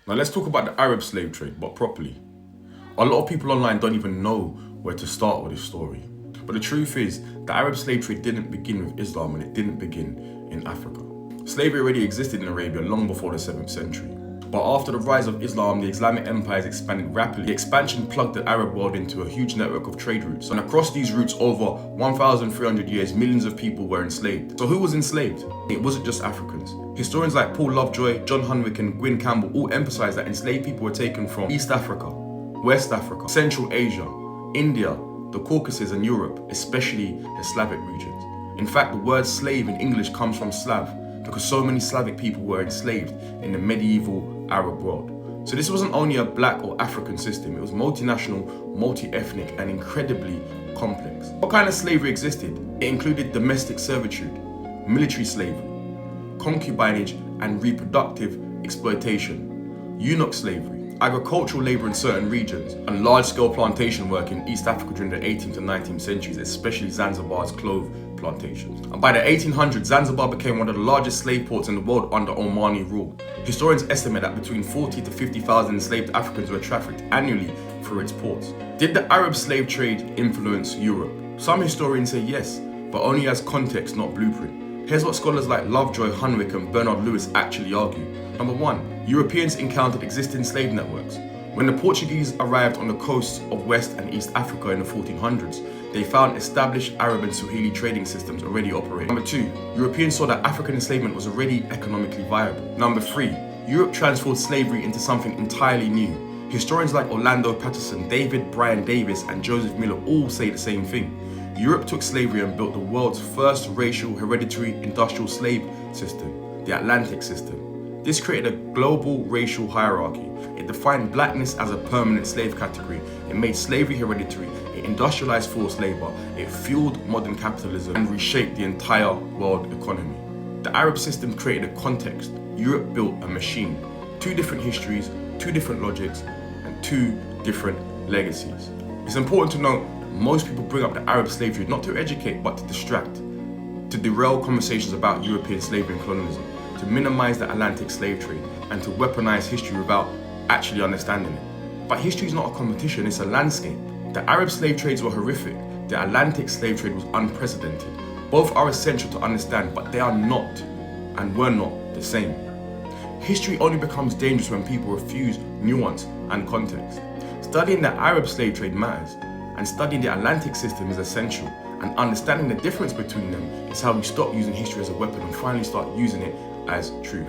Now let's talk about the Arab slave trade, but properly. A lot of people online don't even know where to start with this story. But the truth is, the Arab slave trade didn't begin with Islam and it didn't begin in Africa. Slavery already existed in Arabia long before the 7th century. But after the rise of Islam, the Islamic empires expanded rapidly. The expansion plugged the Arab world into a huge network of trade routes. And across these routes, over 1,300 years, millions of people were enslaved. So who was enslaved? It wasn't just Africans. Historians like Paul Lovejoy, John Hunwick, and Gwyn Campbell all emphasize that enslaved people were taken from East Africa, West Africa, Central Asia, India, the Caucasus, and Europe, especially the Slavic regions. In fact, the word slave in English comes from Slav, because so many Slavic people were enslaved in the medieval Arab world. So this wasn't only a black or African system, it was multinational, multi-ethnic, and incredibly complex. What kind of slavery existed? It included domestic servitude, military slavery, concubinage and reproductive exploitation, eunuch slavery, agricultural labor in certain regions, and large-scale plantation work in East Africa during the 18th and 19th centuries, especially Zanzibar's clove plantations. And by the 1800s, Zanzibar became one of the largest slave ports in the world under Omani rule. Historians estimate that between 40 to 50,000 enslaved Africans were trafficked annually through its ports. Did the Arab slave trade influence Europe? Some historians say yes, but only as context, not blueprint. Here's what scholars like Lovejoy, Hunwick, and Bernard Lewis actually argue. Number one, Europeans encountered existing slave networks. When the Portuguese arrived on the coasts of West and East Africa in the 1400s, they found established Arab and Swahili trading systems already operating. Number two, Europeans saw that African enslavement was already economically viable. Number three, Europe transformed slavery into something entirely new. Historians like Orlando Patterson, David Bryan Davis, and Joseph Miller all say the same thing. Europe took slavery and built the world's first racial, hereditary, industrial slave system, the Atlantic system. This created a global racial hierarchy. It defined blackness as a permanent slave category. It made slavery hereditary. It industrialized forced labor. It fueled modern capitalism and reshaped the entire world economy. The Arab system created a context. Europe built a machine. Two different histories, two different logics, and two different legacies. It's important to note, most people bring up the Arab slave trade not to educate, but to distract, to derail conversations about European slavery and colonialism, to minimize the Atlantic slave trade, and to weaponize history without actually understanding it. But history is not a competition, it's a landscape. The Arab slave trades were horrific. The Atlantic slave trade was unprecedented. Both are essential to understand, but they are not, and were not, the same. History only becomes dangerous when people refuse nuance and context. Studying the Arab slave trade matters, and studying the Atlantic system is essential, and understanding the difference between them is how we stop using history as a weapon and finally start using it as truth.